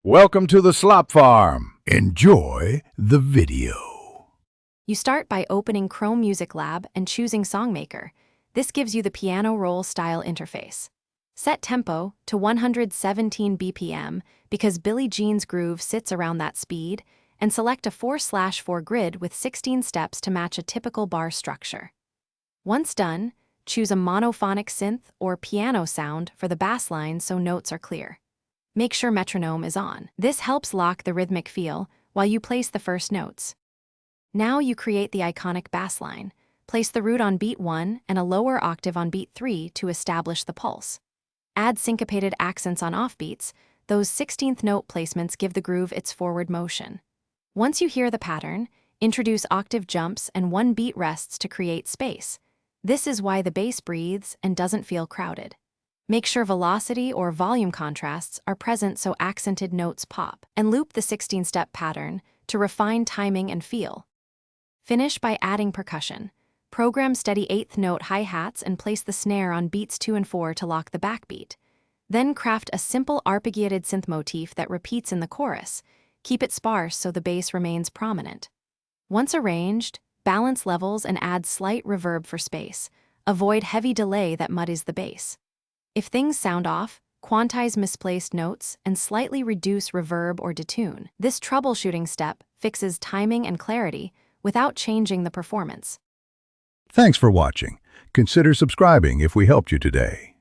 Welcome to the Slop Farm. Enjoy the video. You start by opening Chrome Music Lab and choosing Songmaker. This gives you the piano roll style interface. Set tempo to 117 BPM because Billie Jean's groove sits around that speed, and select a 4/4 grid with 16 steps to match a typical bar structure. Once done, choose a monophonic synth or piano sound for the bass line so notes are clear. Make sure metronome is on. This helps lock the rhythmic feel while you place the first notes. Now you create the iconic bass line. Place the root on beat 1 and a lower octave on beat 3 to establish the pulse. Add syncopated accents on offbeats. Those 16th note placements give the groove its forward motion. Once you hear the pattern, introduce octave jumps and 1 beat rests to create space. This is why the bass breathes and doesn't feel crowded. Make sure velocity or volume contrasts are present so accented notes pop, and loop the 16-step pattern to refine timing and feel. Finish by adding percussion. Program steady 8th note hi-hats and place the snare on beats 2 and 4 to lock the backbeat. Then craft a simple arpeggiated synth motif that repeats in the chorus. Keep it sparse so the bass remains prominent. Once arranged, balance levels and add slight reverb for space. Avoid heavy delay that muddies the bass. If things sound off, quantize misplaced notes and slightly reduce reverb or detune. This troubleshooting step fixes timing and clarity without changing the performance. Thanks for watching. Consider subscribing if we helped you today.